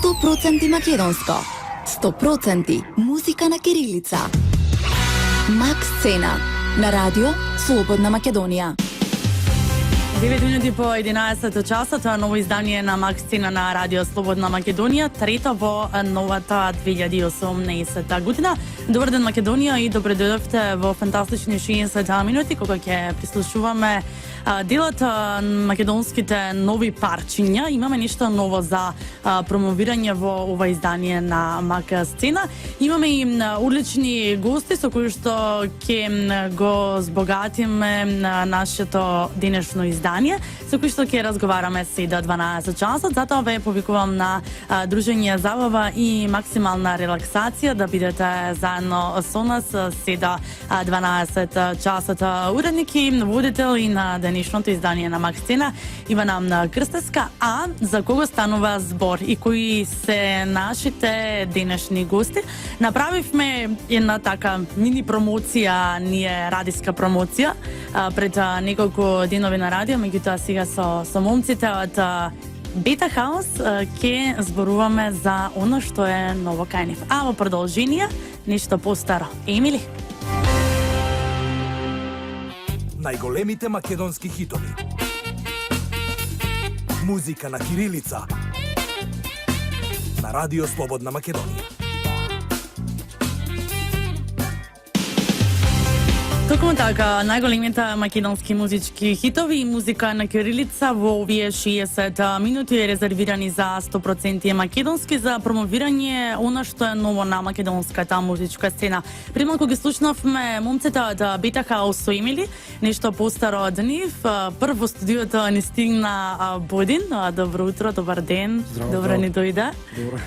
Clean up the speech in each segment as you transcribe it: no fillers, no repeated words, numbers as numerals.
100% македонско. 100% музика на кирилица. Макс Сцена на радио Слободна Македонија. 9 минути по 11 часа, тоа е ново издание на Макс Сцена на радио Слободна Македонија, трето во новата 2018 година. Добар ден Македонија и добре дојдовте во фантастични 60 минути кога ќе прислушуваме делот македонските нови парчиња. Имаме нешто ново за промовирање во ова издание на Макс Сцена. Имаме и одлични гости со кои што ќе го збогатиме нашето денешно издание, со кои што ќе разговараме се до 12 часот. Затоа ве повикувам на дружење, забава и максимална релаксација да бидете заедно со нас се до 12 часот. Уредники, водител и на денешното издание на Макс Сцена Ивана Крстевска, а за кого станува збор и кои се нашите денешни гости. Направивме една така мини промоција, ние радиска промоција пред неколку денови на радио, меѓутоа сега со момците од Бета Хаус ќе зборуваме за оно што е ново кај нив. А во продолжение нешто постаро. Емили? Најголемите македонски хитови. Музика на кирилица. На радио Слободна Македонија. Токму така, најголемите македонски музички хитови и музика на кирилица во овие 60 минути е резервирани за 100% македонски, за промовирање она што е ново на македонската музичка сцена. Прималку ги слушнавме момците од Бета Хаус со Емили, нешто постаро од нив. Прво студиото ни стигна Бодин. Добро утро, добар ден. Здраво, добро ни дојде. Добро.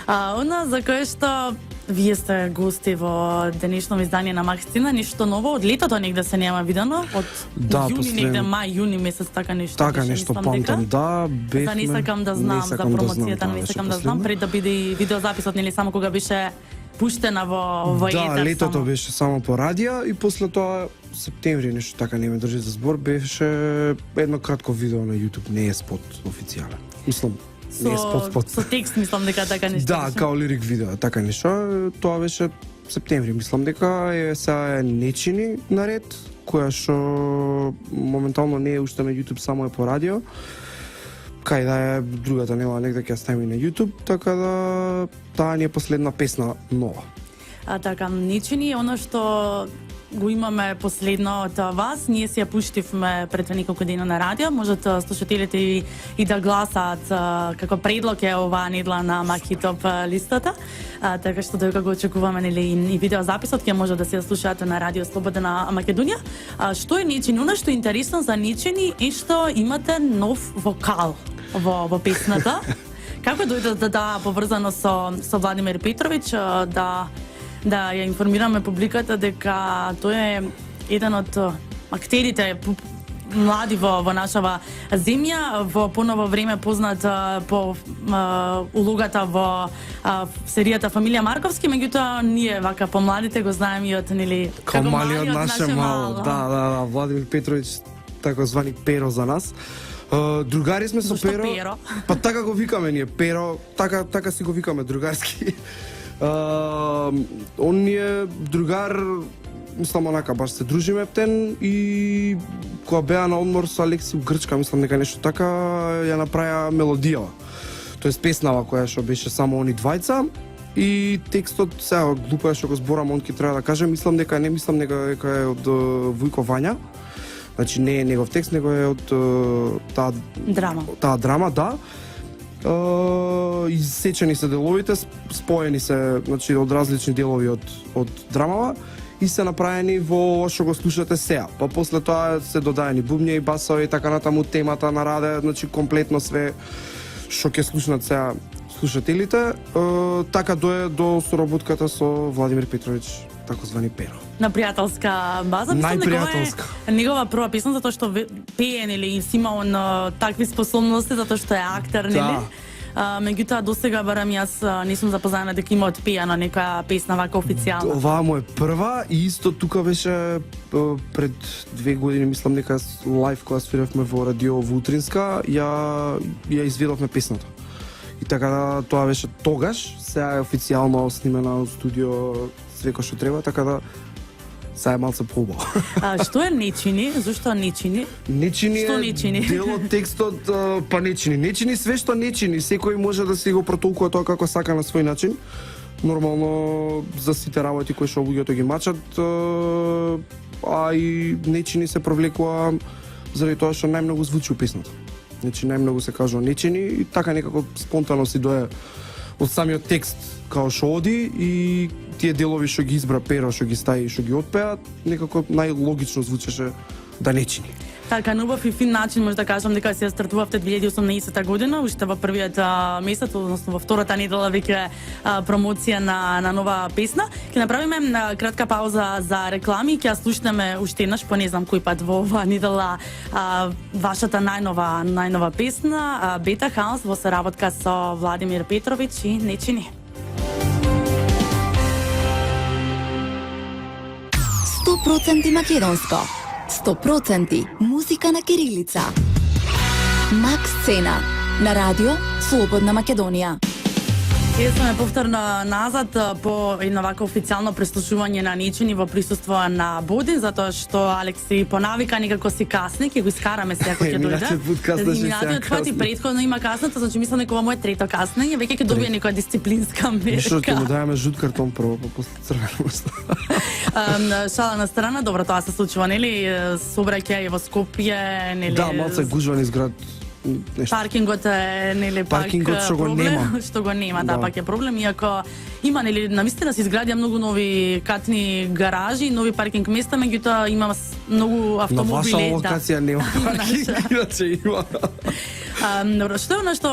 Она за кое што вие сте гости во денешно издание на Макс Сцена, нешто ново од летото негде се нема видено, од јуни негде мај, јуни месец така нешто. Така нешто памтам, да, бевме. Не сакам да знам за промоцијата, не сакам да знам пред да биде и видеозаписот, нели само кога беше пуштена во етер. Да, летото беше само по радио и после тоа септември нешто така не ме држи за збор, беше едно кратко видео на YouTube, не е спот официјален. Мислам, не е спот. Со текст мислам дека така нешто. Да, као лирик видео, така нешто. Тоа беше септември, мислам дека е сега нечини наред, која што моментално не е уште на YouTube, само е по радио. Кај да е другата нема негде ќе ја ставим на YouTube, така да таа ни е последна песна нова. Така, нечини е оно што го имаме последно од вас. Ние си ја пуштивме пред неколку дена на радио. Можат слушателите и да гласаат како предлог е оваа недела на Макитоп листата. Така што додека го очекуваме нели и видеозаписот ќе може да се слушаат на радио Слободна Македонија. Што е нечини? Оно што е интересно за нечини е што имате нов вокал во песната. Како дојде да поврзано со Владимир Петровиќ да ја информираме публиката дека тој е еден од актерите млади во нашава земја, во поново време познат по улогата во серијата Фамилија Марковски, меѓутоа ние вака помладите го знаеме и од нели како малиот наше мало. Да, Владимир Петровиќ таkozvani Перо за нас. Другари сме со Перо. Па така го викаме ние Перо, така си го викаме другарски. Он ни е другар, мислам онака, баш се дружиме птен и кога беа на одмор со Алекси у Грчка, мислам дека нешто така, ја направија мелодија. Тоест песнава која што беше само они двајца и текстот, сега глупо е што го зборам, он ќе треба да каже, мислам дека не мислам дека е од Вујко Вања. Значи не е негов текст, него е од таа драма, да. Изсечени се деловите, споени се, значи од различни делови од драмава и се направени во што го слушате сега. Па после тоа се додаени бубња и басови и така натаму, темата на раде, значи комплетно све што ќе слушнат сега слушателите. Така дое до соработката со Владимир Петровиќ, таkozvani Перо. На пријателска база, мислам дека е негова прва песна затоа што пее нели си има он такви способности затоа што е актер нели. Меѓутоа досега барам јас не сум запознаена дека има отпеана нека песна вака официјална. Оваа му е прва и исто тука беше пред 2 години, мислам дека лайв кога свиревме во радио во утринска, ја изведовме песната. И така да тоа беше тогаш, сега е официјално снимена од студио све кој што треба, така да сега е малце поубаво. А што е не чини? Зошто не чини? Не чини Што не чини? дел од текстот, па не чини. Не чини све што не чини. Секој може да си го протолкува тоа како сака на свој начин. Нормално за сите работи кои што луѓето ги мачат, а и не чини се провлекува заради тоа што најмногу звучи у песната. Значи најмногу се кажува не чини и така некако спонтано си дое од самиот текст као што оди и тие делови што ги избра Перо, што ги стави и што ги отпеа, некако најлогично звучеше да не чини. Така, на убав и фин начин може да кажам дека се стартувавте 2018 година, уште во првиот месец, односно во втората недела веќе промоција на нова песна. Ќе направиме кратка пауза за реклами, ќе ја слушнеме уште еднаш, по не знам кој пат во оваа недела вашата најнова песна, Бета Хаус во соработка со Владимир Петровиќ и Не чини. 100% македонско. 100% музика на кирилица. Макс Цена на радио Слободна Македонија. Сега сме повторно назад по едно вако официјално преслушување на Нечини во присуство на Бодин, затоа што Алекси понавика некако си касни, ќе го искараме сега кој ќе дојде. Минатиот пат каснеше, сега Минатиот пат и касни. претходно има касната, значи мислам дека ова му е трето каснење, веќе ќе добие некоја дисциплинска Што ќе му мерка. даваме жут картон прво, па после црвено. Шала на страна, добро, тоа се случува, нели? Собраќај во Скопје, нели? Да, малце гужван изград нешто. Паркингот е нели пак Паркингот што го проблем, нема. што го нема, да, Да. пак е проблем, иако има нели навистина се изградија многу нови катни гаражи, нови паркинг места, меѓутоа има многу На автомобили, ваша локација нема паркинг, наша. иначе има. Добро, што е она што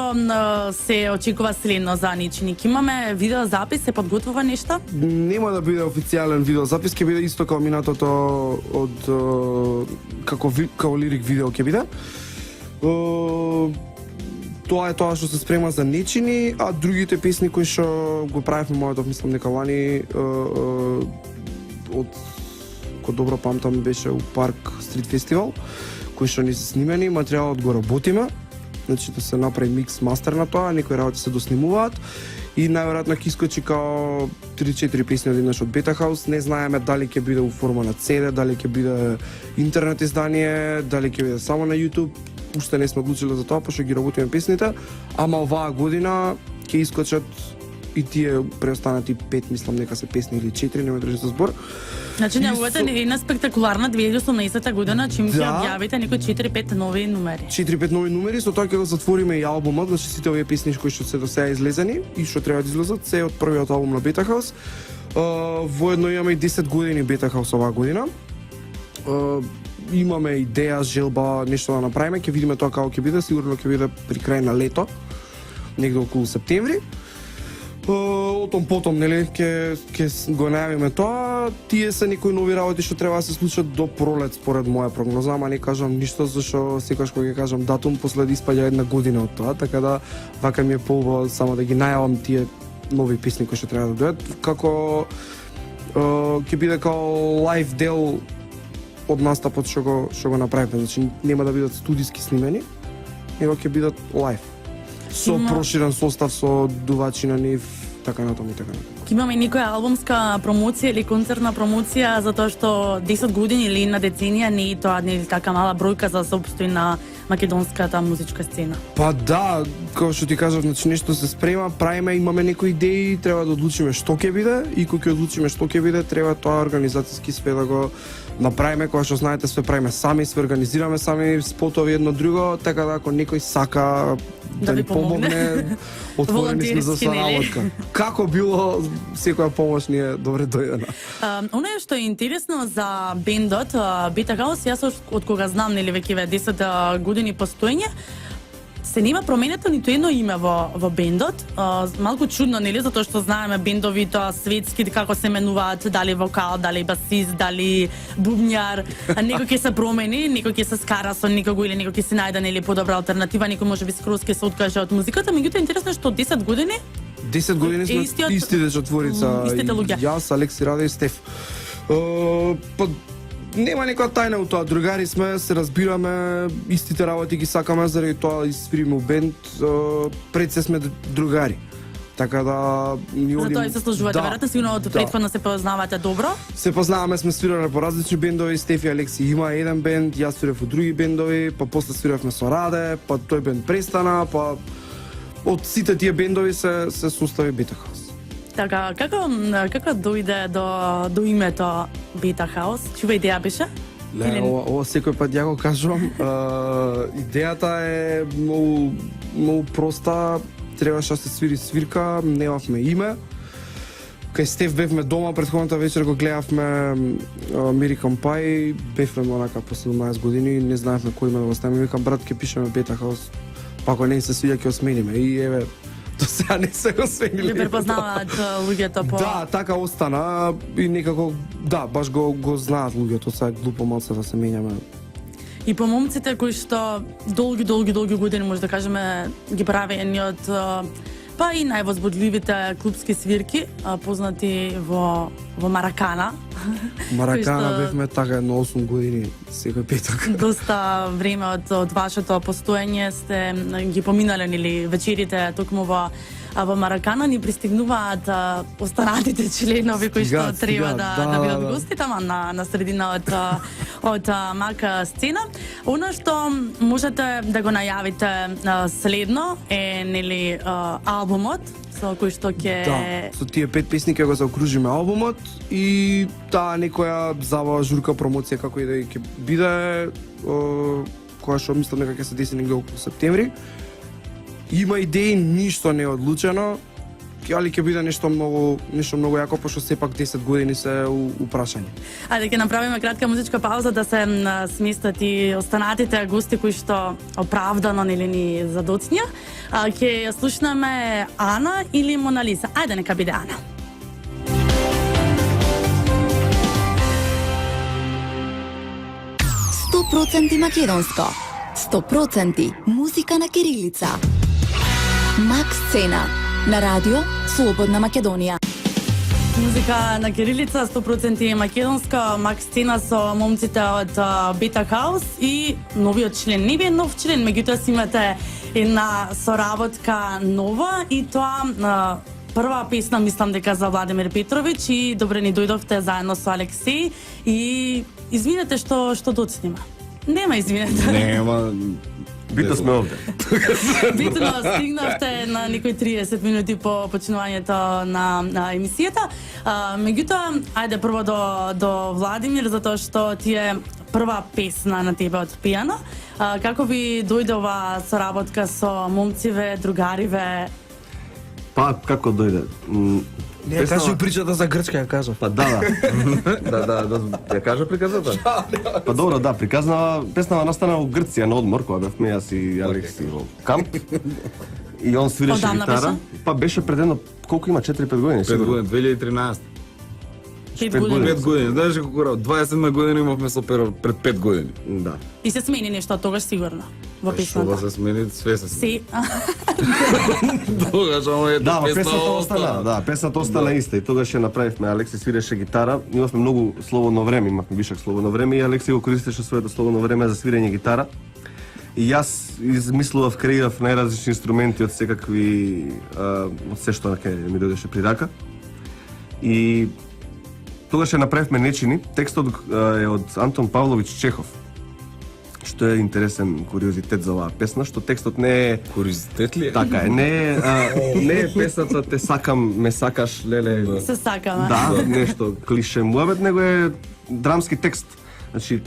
се очекува следно за Нечиник? Имаме видеозапис, се подготвува нешто? Нема да биде официјален видеозапис, ќе биде исто како минатото од како лирик видео ќе биде. Тоа е тоа што се спрема за Нечини, а другите песни кои што го правевме моето, мислам дека лани од кој добро памтам беше у Парк Стрит Фестивал, кои што не се снимени, материјалот го работиме. Значи да се направи микс мастер на тоа, некои работи се доснимуваат и најверојатно ќе искочи као 3-4 песни одеднаш од Бета Хаус. Не знаеме дали ќе биде у форма на CD, дали ќе биде интернет издание, дали ќе биде само на YouTube. Уште не сме одлучили за тоа, пошто ги работиме песните, ама оваа година ќе искочат и тие преостанати 5, мислам дека се песни или 4, нема држи за збор. Значи И неговата со- е една спектакуларна 2018 година, чим ќе Да. објавите некои 4-5 нови номери. 4-5 нови номери, со тоа ќе го затвориме и албумот, значи сите овие песни кои што се до сега излезени и што треба да излезат, се од првиот албум на Бета Хаус. Воедно имаме и 10 години Бета Хаус оваа година. Имаме идеја, желба, нешто да направиме, ќе видиме тоа како ќе биде, сигурно ќе биде при крај на лето, негде околу септември. Отом потом, нели, ќе го најавиме тоа. Тие се некои нови работи што треба да се случат до пролет според моја прогноза, ама не кажам ништо зашто секогаш кога ќе кажам датум после да испаѓа една година од тоа, така да вака ми е поубаво само да ги најавам тие нови песни кои што треба да дојдат, како ќе биде као лайв дел од настапот што го направивме, значи нема да бидат студиски снимени, него ќе бидат лайв. Со Има- проширен состав, со дувачи на нив, така натаму и така натаму. Ќе имаме некоја албумска промоција или концертна промоција, затоа што 10 години или една деценија не е тоа нели така мала бројка за да се опстои на македонската музичка сцена. Па да, како што ти кажав, значи нешто се спрема, правиме, имаме некои идеи, треба да одлучиме што ќе биде и кога ќе одлучиме што ќе биде, треба тоа организацијски све да го направиме, кога што знаете све правиме сами, све организираме сами, спотови едно друго, така да ако некој сака да ви ни помогне, отворени сме за Волонтерски, нели? соработка. Како било, секоја помош ни е добре дојдена. Оно што е интересно за бендот Бета Хаус, јас од кога знам нели веќе 10 години постоење, се нема променето ниту едно име во бендот. Малку чудно, нели, затоа што знаеме бендови тоа светски како се менуваат, дали вокал, дали басист, дали бубњар. Некој ќе се промени, некој ќе се скара со некого или некој ќе се најде нели подобра алтернатива, некој можеби скроз ќе се откаже од музиката, меѓутоа интересно е што 10 години 10 години сме Истиот- истите четворица. Истите луѓе. Јас, Алекси Раде и Стеф. Па Нема некоја тајна у тоа, другари сме, се разбираме, истите работи ги сакаме, заради тоа и свириме у бенд, пред се сме другари. Така да ни одим... Затоа и се служувате, веројатно сигурно од претходно се познавате добро. Се познаваме, сме свирале по различни бендови, Стефи Алекси има еден бенд, јас свирев у други бендови, па после свиревме со Раде, па тој бенд престана, па од сите тие бендови се состави Beta House. Така, како дојде до името Beta House? Чува идеја беше? Ле, ова секој пат ја го кажувам. Идејата е многу проста. Требаше да се свири свирка, немавме име. Кај Стеф бевме дома, претходната вечер го гледавме American Pie, бевме онака по 17 години, не знаевме кој име да го ставиме. Викам, брат, ќе пишеме Beta House, па ако не се свиѓа ќе осмениме. И еве, до сега не се го сменили. Ви препознаваат луѓето по... Да, така остана и некако, да, баш го знаат луѓето, сега глупо малце да се менјаме. И по момците кои што долги години, може да кажеме, ги прави едни од па и највозбудливите клубски свирки, познати во Маракана. Маракана бевме така едно 8 години секој петок. Доста време од вашето постоење сте ги поминале нели вечерите токму во Маракана, ни пристигнуваат останатите членови кои што треба да бидат гости тама на средина од Мак сцена. Она што можете да го најавите следно е нели албумот со кој што ќе... Да, со тие 5 песни ќе го заокружиме албумот и таа некоја забава, журка, промоција како и да ќе биде, која што мислам дека ќе се деси негде околу септември. Има идеи, ништо не е одлучено, али ќе биде нешто многу јако, пошто сепак 10 години се у прашање. Ајде ќе направиме кратка музичка пауза да се сместат и останатите гости кои што оправдано нели ни задоцнија. Ќе ја слушнеме Ана или Мона Лиза. Ајде нека биде Ана. %% македонско. 100% музика на кирилица. Мак сцена на радио Слободна Македонија. Музика на кирилица, 100% македонска, Мак сцена со момците од Beta House и новиот член. Не би нов член, меѓутоа си имате една соработка нова и тоа прва песна мислам дека за Владимир Петрович и добре ни дојдовте заедно со Алексеј и извинете што доцнима. Нема извинете. Нема. Битно сме овде. Битно стигнавте на некои 30 минути по починувањето на емисијата. Меѓутоа, ајде прво до Владимир, затоа што ти е прва песна на тебе од пијано. Како ви дојде оваа соработка со момциве, другариве? Па, како дојде? Не, кажи причата за Грчка, ја кажа. Па да. Ја кажа приказната? Па добро, да, песнава настана во Грција на одмор, кога бевме јас и Алекси во камп. И он свиреше гитара. Па беше пред едно, колку има, 4-5 години? 5 години, 2013. 5 години. 5 години, знаеш колку работа? 27 години имавме со Перо пред 5 години. Да. И се смени нешто тогаш сигурно во песната. Што се смени, све се смени. Тогаш ама Да, песната остана иста и тогаш ја направивме, Алекси свиреше гитара, имавме многу слободно време, имавме вишак слободно време и Алекси го користеше своето слободно време за свирење гитара. И јас измислував, креирав најразлични инструменти од секакви, од се што ми дојдеше при рака. И тогаш ја направивме Нечини, текстот е од Антон Павлович Чехов. Што е интересен куриозитет за оваа песна, што текстот не е... Куриозитет ли е? Така е, не е песната "Те сакам, ме сакаш, леле". Се сакаме. Да, нешто клише муабет, него е драмски текст. Значи,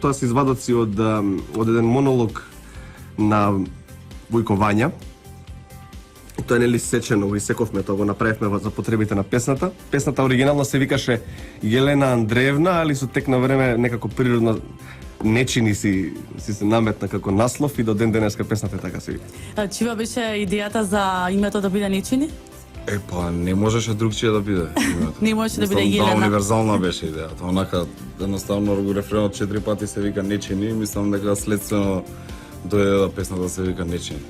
тоа се извадоци од еден монолог на Војко Вања. Тоа нели сечено, го исековме, тоа го направивме за потребите на песната. Песната оригинално се викаше Јелена Андреевна, али со тек на време некако природно Нечини си се наметна како наслов и до ден денеска песната така се вика. Чива беше идејата за името да биде Нечини? Па не можеше другчие да биде. Не можеше да биде Мислам, Јелена. Да, универзална беше идејата. Онака едноставно го рефренот 4 пати се вика Нечини, мислам дека следствено дојде да песната се вика Нечини.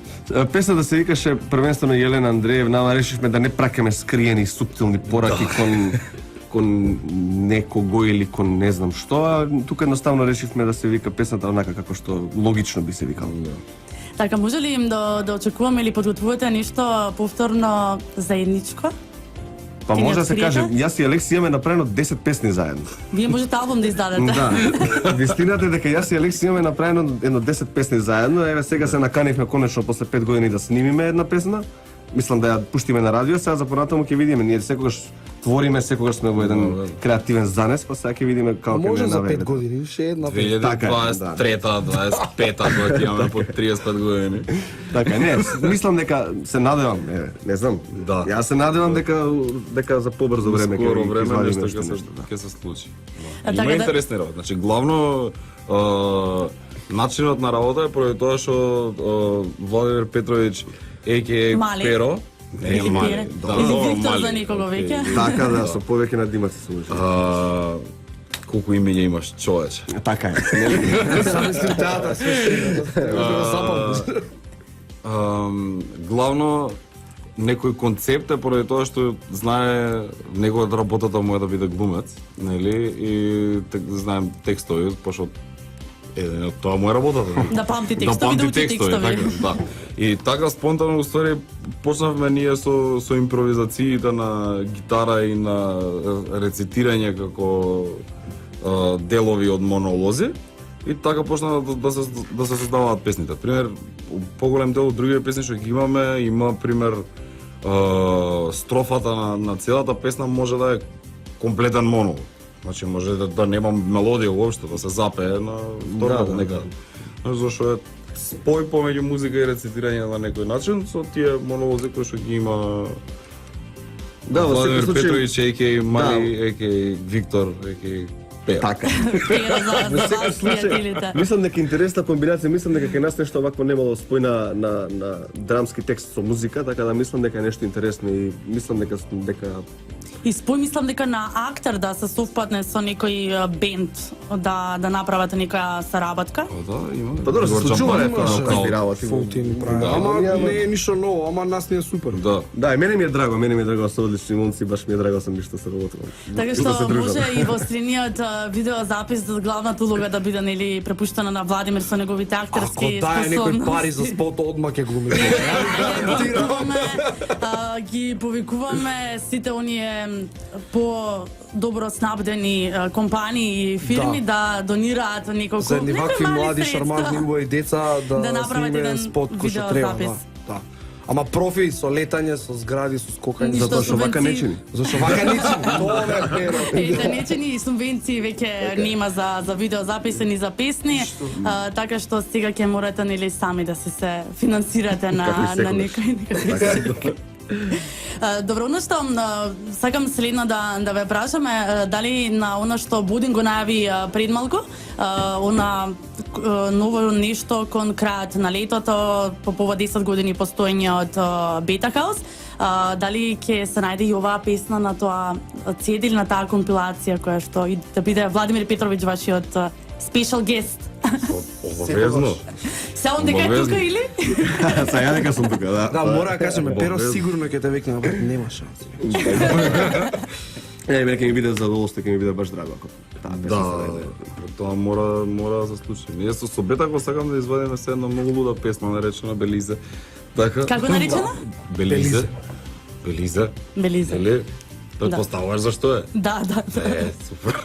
Песната се викаше првенствено Јелена Андреевна, ама решивме да не пракаме скриени суптилни пораки кон некого или кон не знам што, а тука едноставно решивме да се вика песната онака како што логично би се викало. Така, може ли им да очекуваме или подготвувате нешто повторно заедничко? Па Ќе ни може да се откриете? каже, јас и Алекси имаме направено 10 песни заедно. Вие можете албум да издадете. Да. Вистината е дека јас и Алекси имаме направено едно 10 песни заедно. Еве сега се наканивме конечно после 5 години да снимиме една песна. Мислам да ја пуштиме на радио, сега за понатаму ќе видиме. Ние секогаш твориме, секогаш сме во еден креативен занес, па сега ќе видиме како ќе Може за 5 наведе. години, уште една песна. 2023-та, 25-та, кога ќе имаме по 35 години. Така, не, мислам дека се надевам, не знам. Да. Јас се надевам дека за побрзо време Скоро ќе време извадиме нешто уште ќе да. ќе се случи. А Има така да- интересни работи. Значи главно начинот на работа е поради тоа што Владимир Петрович a.k.a. Мали. Перо, не Или мали, Пере. да, Или добро, Виктор мали, за некого окей, веќе. Така да, со повеќе надимаци се може. колку имења имаш, човече? Така е. Сами си театар, Главно некој концепт е поради тоа што знае неговата работата му е да биде глумец, нели? И знаем текстови, пошто тоа му е работата. Да памти текстови, да учи текстови. така, да. И така спонтано уствари почнавме ние со импровизациите на гитара и на рецитирање како делови од монолози. И така почна да се создаваат песните. Пример, поголем дел од другите песни што ги имаме, има пример строфата на целата песна може да е комплетен монолог. Значи може да нема мелодија уопште, да се запее на втората некаде. Зашто е спој помеѓу музика и рецитирање на некој начин со тие монолози кои што ги има Да, во Владимир секој случај Петрович, a.k.a. Мали, a.k.a. Виктор, a.k.a. Пер. така. Перо за Во секој вас, случај, пријателите. мислам дека интересна комбинација, мислам дека кај нас нешто вакво немало спој на драмски текст со музика, така да мислам дека е нешто интересно и мислам дека И спомислам дека на актер да се совпадне со некој бенд, да направат некоја саработка. Да, има. Па добро, се случува имаше такви работи. Фултин прави. Да, Ама няма. не е ништо ново, ама нас ни е супер. Да. Да, и мене ми е драго со одлични момци, баш ми е драго со нив што се работувам. Така Да се што дружам. може и во стрениот видеозапис за главната улога да биде нели препуштена на Владимир со неговите Ако актерски дае некој способности. пари за спот, одма ќе глуми. Ги повикуваме сите оние по-добро снабдени компании и фирми да донираат неколку За едни вакви мали млади, средства. шармантни, убави деца Да да направат сниме еден спот кој што треба. видеозапис. Да. Ама профи со летање, со згради, со скокање. Ништо Затоа што вака субвенции. нечини. Зашто вака ничи? Тоа е перо. Ете, нечени субвенции веќе нема за видеозаписи ни за песни, така што сега ќе морате нели сами да се финансирате на некој. Добро, она што сакам следно да ве прашаме, дали на она што Будин го најави пред малку, она ново нешто кон крајот на летото по повод 10 години постоење од Бета Хаус, дали ќе се најде и оваа песна на тоа CD или на таа компилација која што и да биде Владимир Петрович вашиот special guest. Обавезно. Се он дека е тука или? Са ја дека сум тука, да. Да, мора да кажеме, Перо Обавезно. сигурно ќе те викне, ама нема шанси. Мене ќе ми биде задоволство, ќе ми биде баш драго ако таа песна се Да, најде. тоа мора да се случи. Ние со Бета го сакам да извадиме се една многу луда песна наречена Белизе. Така. Како наречена? Белизе. Белизе. Белизе. Или предпоставуваш зашто е? Да. Супер.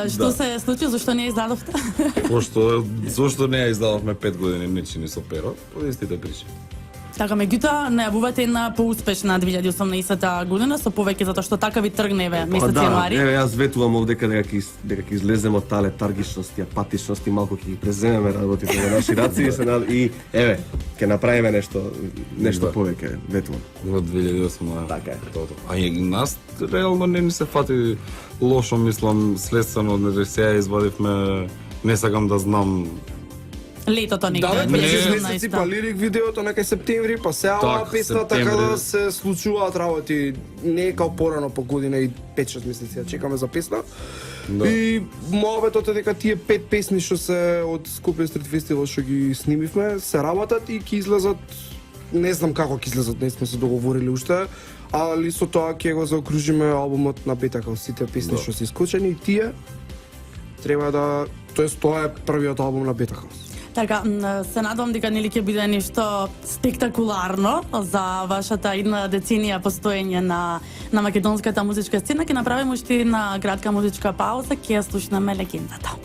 И што се случи, зашто не ја издадовте? Пошто зошто не ја издававме 5 години нечини со Перо, по истите причини. Така, меѓутоа, најавувате една поуспешна 2018 година со повеќе затоа што така ви тргневе месец јануари. Еве јас ветувам овдека дека ќе излеземе од таа летаргичност и апатичност и малку ќе ги преземеме работите во наши раци и еве ќе направиме нешто Да. повеќе, ветувам. Во 2008. Така е. Тоа. А и нас реално не ни се фати лошо, мислам, следствено од сега извадивме, не сакам да знам. Летото Да, некаде бе, Не. 6 месеци, па лирик видеото некај септември, па сега оваа Так, песна така септември. да се случуваат работи. Не е као порано по година и 5-6 месеци ја чекаме за песна. Да. И мојавето е дека тие 5 песни што се од Скопје Стрит Фестивал што ги снимивме, се работат и ќе излезат не знам како ќе излезат, не сме се договорили уште, али со тоа ќе го заокружиме албумот на Бетакал, сите песни што се исклучени и тие треба да, тоест тоа е првиот албум на Бетакал. Така, се надевам дека нели ќе биде нешто спектакуларно за вашата една деценија постоење на македонската музичка сцена. Ќе направиме уште една кратка музичка пауза, ќе ја слушнеме легендата.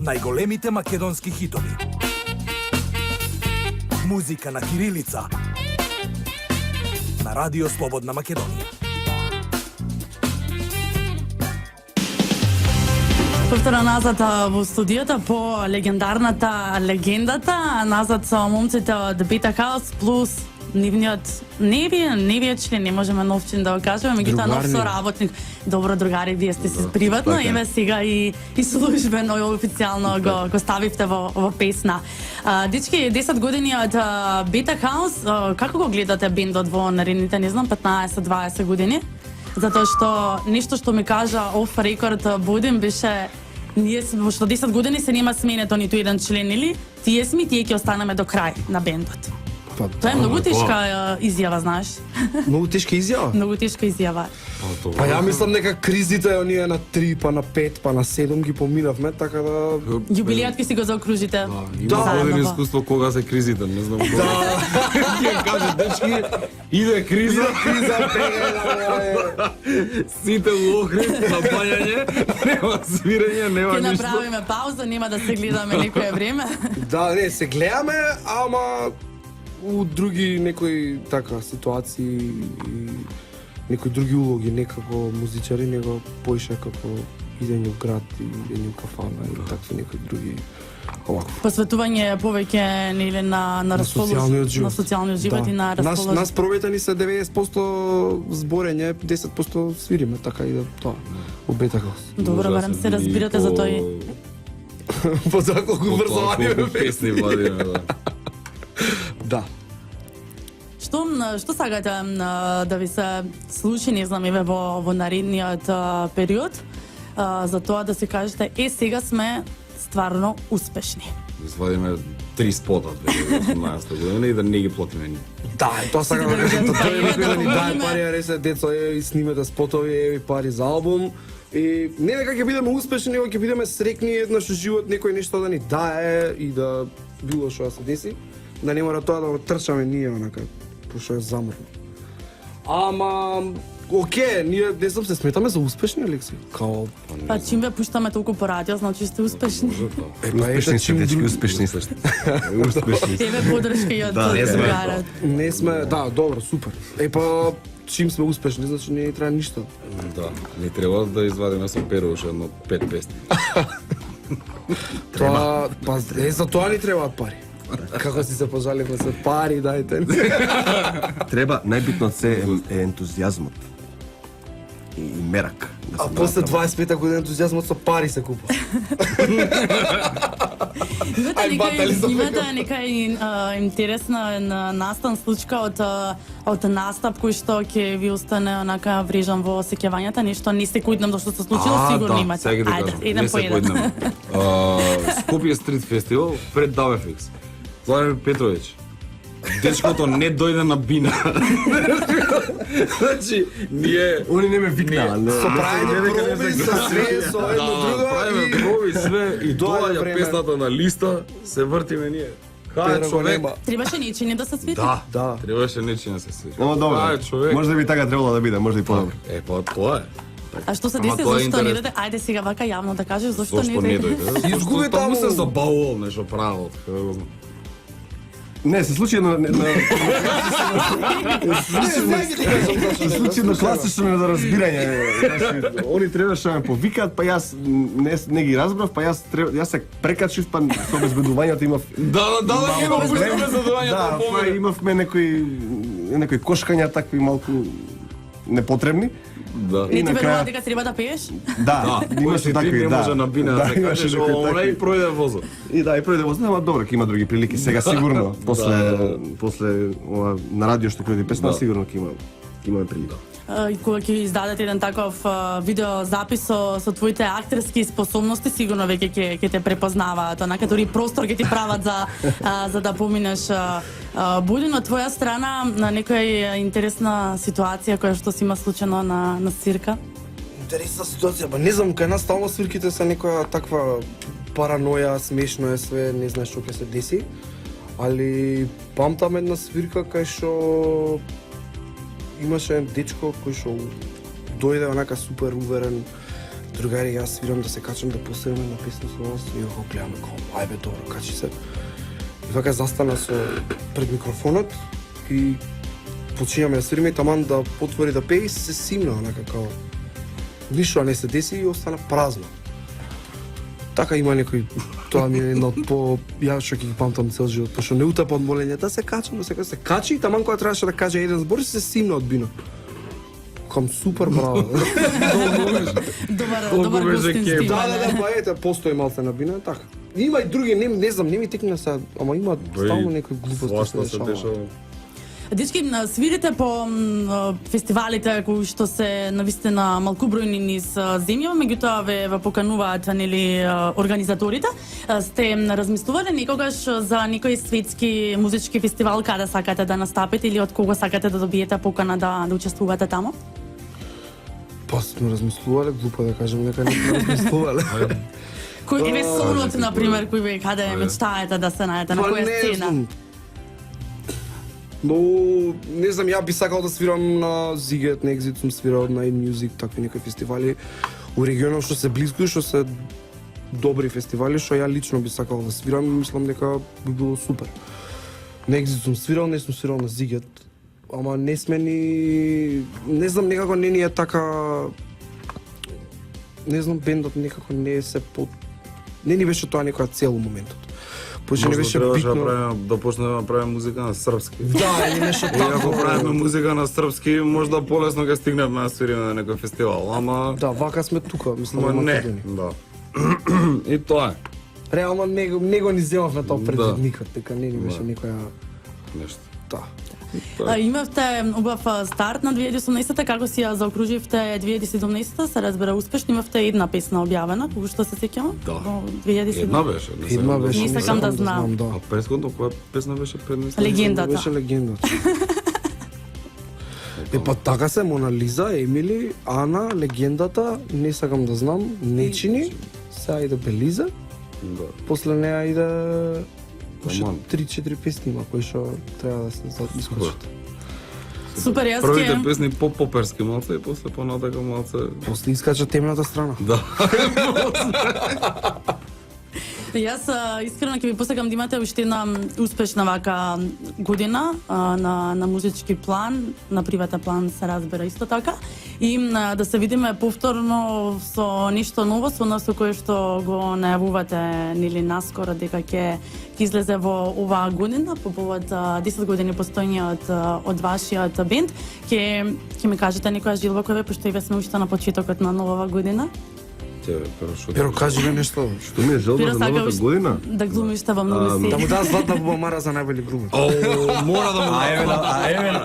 Најголемите македонски хитови. Музика на кирилица. На Радио Слободна Македонија. Повтора назад во студиото по легендарната легендата, назад со момците од Beta House плюс нивниот не вие член, не можеме нов член да го кажеме, меѓутоа нов соработник. Добро, другари, вие сте се приватно, еве сега и службено и официјално го ставивте во песна. Дечки, 10 години од Beta House, како го гледате бендот во наредните, не знам, 15-20 години? Затоа што нешто што ми кажа оф рекорд Будим беше ние што 10 години се нема сменето ниту еден член или тие ќе останеме до крај на бендот. Тоа е многу тешка изјава, знаеш. Многу тешка изјава? Многу тешка изјава. Па ја мислам дека кризите оние на 3, па на 5, па на 7 ги поминавме, така да... Јубилејот ќе си го заокружите. Има години искуство кога се кризите, не знам кога. Да. Ќе кажа, дечки, иде криза, сите у Охрид, на бањање, нема свирење, нема Ќе ништо. направиме пауза, нема да се гледаме некое време. Да, не, се гледаме, ама у други некои така ситуации и некои други улоги, не како музичари, него поише како идење у град и идење у кафана или такви некои други овако. Посветување повеќе нели на социјалниот живот. на социјалниот живот Да. и на расположение. Нас пробите ни се 90% зборење, 10% свириме, така и да тоа. У Beta House. Добро, барем се разбирате за тој. По за колку врзување Колку песни владиме, да. Да. Што сакате да ви се случи, не знам, еве во наредниот период, за тоа да си кажете, сега сме стварно успешни. Извадиме 3 спота 2018 година и да не ги платиме ни. Да, тоа сакам да кажам, Па тој еве некој да ни да даде видиме. пари, ресе деца, и снимете спотови, еви пари за албум. И не дека ќе бидеме успешни, него ќе бидеме срекни еднаш во живот, некој нешто да ни дае и да било што да се деси, да не мора тоа да го трчаме ние онака, пошто е замрно. Ама окей, ние не знам се сметаме за успешни, Алекси. Као Па чим ве пуштаме толку по радио, значи сте успешни. Успешни сте, дечки, успешни сте. Успешни сте. Еве подршка и од другарот. не сме, да, добро, супер. Па чим сме успешни, значи не ни треба ништо. Да, ни треба да извадиме со перо уште едно 5 песни. Тоа, па за тоа ни требаат пари. Како си се пожаливме се пари, дајте. Треба, најбитно се е ентузијазмот. И мерак. А после 25 година ентузијазмот со пари се купува. Имате нека интересна настан случка од настап кој што ќе ви остане онака врежан во сеќавањата, нешто не секојдневно што се случило, сигурно имате. Ајде, еден по еден. Скопје Стрит Фестивал пред Давефикс. Владимир Петрович. Дечкото не дојде на бина. Значи, ние... Они не ме викнаа. Со правење проби, со све, со едно друго правиме и проби, све, и доаѓа доаѓа време. песната на листа, се вртиме ние. Хај, Пера го човек. нема. Требаше нечини да се свири. Да, Да. требаше нечина да се свири. Ама добро. Хај, човек. Може да би така требало да биде, може да и подобро. Па тоа е. А што се Ама деси, тоа е зашто не интерес. дојде? Ајде сега вака јавно да кажеш зашто Зошто не дојде? Изгуби Таму таму. се забавувал нешто правил. Не, се случи едно се случи едно класично недоразбирање. Значи, они требаше да ме повикаат, па јас не ги разбрав, па јас се прекачив, па со обезбедувањето имав Да, ги го пуштиме за доаѓањето да, на па помене. имавме некои кошкања такви малку непотребни. Да. Не И ти на верува крај- дека треба да пееш? Да, имаше такви, не да. може на бина да се имаше кажеш, некои ова такви. и пројде возот. И да, и пројде возна, ама добро, ќе има други прилики. Сега сигурно, после ова на радио што ќе оди песна, Да. сигурно ќе имаме прилика. кога ќе издадете еден таков видеозапис со твоите актерски способности, сигурно веќе ќе те препознаваат, онака дури простор ќе ти прават за да поминеш. Буди на твоја страна на некоја интересна ситуација која што си има случајно на свирка? Интересна ситуација, не знам, кај нас стално свирките се некоја таква параноја, смешно е све, не знаеш што ќе се деси. Али памтам една свирка кај што имаше еден дечко кој што дојде онака супер уверен. Другари, јас свирам да се качам да посебаме на песна со вас и го гледаме како ајбе добро, качи се. И вака застана пред микрофонот и починаме да свириме и таман да потвори да пее и се симна онака како ништо не се деси и остана празно. Така има некој, тоа ми е едно од ја што ќе ги памтам цел живот, пошто не утапа од молење, да се качам, да се качи, и таман кога требаше да каже еден збор, се симна од бино. Кам супер браво. Добар гостин стима. Да, па ете, постои малце на бино, така. Има и други, не знам, не ми текна се, ама има стално некои глупости се дешава. Дечки, свирите по фестивалите кои што се навистина малкубројни низ земја, меѓутоа ве покануваат нели организаторите. Сте размислувале некогаш за некој светски музички фестивал каде сакате да настапите или од кого сакате да добиете покана да учествувате таму? Па сме размислувале, глупо да кажем, нека не сме размислувале. Кој еве солот на пример, кој ве каде мечтаете да се најдете, на која сцена? Но не знам, ја би сакал да свирам на Зигет, на Exit сум свирал, на In-Music, такви некои фестивали у регионот што се близко и што се добри фестивали, што ја лично би сакал да свирам и мислам дека би било супер. На Exit сум свирал, не сум свирал на Зигет, ама не сме ни... Не знам, некако не ни е така... Не знам, бендот некако не е се под... Не ни беше тоа некоја цел у моментот. Пошто не беше битно... Да почнеме да правиме музика на српски. Да, или нешто И ако такво. правиме музика на српски, можда полесно ќе стигнеме да свириме на некој фестивал, ама... Да, вака сме тука, мислам, Ама на не, Македонија. да. И тоа е. Реално не го ни земавме тоа пред Да. никад, дека не ни беше некоја... Нешто. Да. Имавте убав старт на 2018-та, како си ја заокруживте 2017-та, се разбира успешно, имавте една песна објавена, кога што се сеќавам? Да. Во 2017-та. Една беше. Не Една сакам беше, Не сакам да знам. да. А претходно која песна беше пред нас? Легендата. Беше легендата. Па така се Мона Лиза, Емили, Ана, легендата, не сакам да знам, Нечини, сега иде Белиза, Да. после неа иде уште Таман. 3-4 песни има кои што треба да се искочат. Супер, јас Првите ќе... песни поперски малце и после понатака малце... После искача темната страна. Да. Јас искрено ќе ви посакам да имате уште една успешна вака година на музички план, на приватен план се разбира исто така. И да се видиме повторно со нешто ново, со нас кое што го најавувате нели наскоро дека ќе излезе во оваа година по повод 10 години постојање од вашиот бенд. Ќе ми кажете некоја желба која ве, пошто и ве сме уште на почетокот на новава година. Pero кажи ми нешто. Што ми е желба Пиро за сака новата година? да глумиш во многу Да сцени. му дадат златна бубамара за најболи глумец. Мора да му...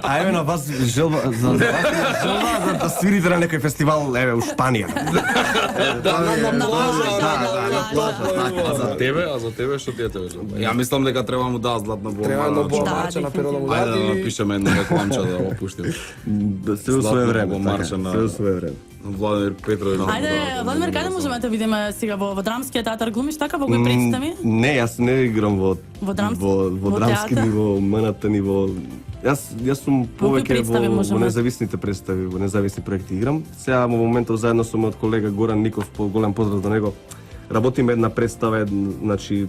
А еве на вас желба за да свирите на некој фестивал еве у Шпанија. А за тебе што ти е тебе желба? Ја мислам дека треба му даа златна бомба. Треба едно Да, бубамарче на Перо да му Ајде да даде. напишеме едно рекламче да го пуштиме. Да се усвое време, Златна така, марша на- се усвое време. Владимир Петрович. Ајде, Владимир, каде можеме да видиме сега во драмскиот театар глумиш така во кои представи? Не, јас не играм во Во драмски- во во драмски театар? ниво, МНТ ниво. Јас сум Во кои повеќе представи во можеме? независните представи, во независни проекти играм. Сега во моментов заедно со мојот колега Горан Ников, по голем поздрав до него, работиме една представа, значи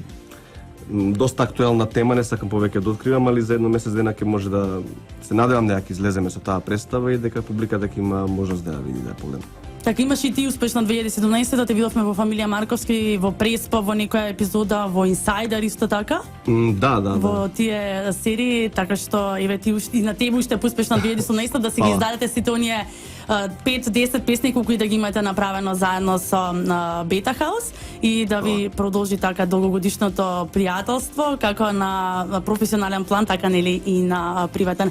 доста актуелна тема, не сакам повеќе да откривам, али за едно месец дена ќе може да се надевам дека ќе излеземе со таа представа и дека публиката ќе има можност да ја види, да ја погледа. Така имаш и ти успешна 2017, те видовме во фамилија Марковски, во Преспа, во некоја епизода, во Инсайдер исто така, Да. во тие серии, така што еве ти уште и на тебе уште успешна 2018 да си ги Фала. издадете сите оние 5-10 песни кои да ги имате направено заедно со Beta House и да ви продолжи така долгогодишното пријателство како на професионален план, така нели и на приватен.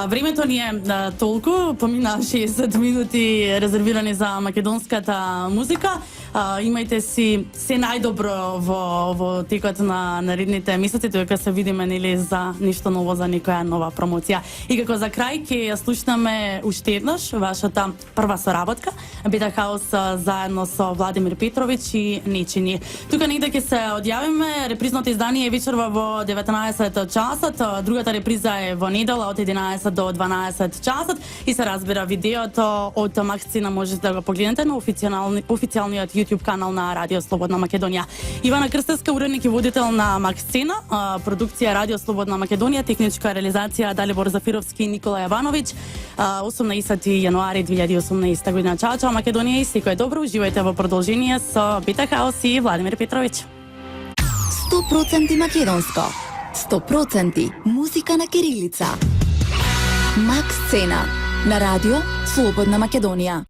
Времето ни е толку, помина 60 минути резервирани за македонската музика. Имајте си се најдобро во текот на наредните месеци, дека се видиме нели за нешто ново, за некоја нова промоција. И како за крај ќе ја слушнеме уште еднаш вашата прва соработка, Beta House заедно со Владимир Петровиќ и Нечини. Тука негде ќе се одјавиме. Репризното издание е вечерва во 19 часот, другата реприза е во недела од 11 до 12 часот и се разбира видеото од Максцена можете да го погледнете на официјалниот YouTube канал на Радио Слободна Македонија. Ивана Крстевска, уредник и водител на Максцена, продукција Радио Слободна Македонија, техничка реализација Далибор Зафировски и Никола Јавановиќ. 18 јануари 2018 година. Чао, чао Македонија и секој добро, уживајте во продолжение со Beta House и Владимир Петровиќ. 100% македонско. 100% музика на кирилица. Максцена на Радио Слободна Македонија.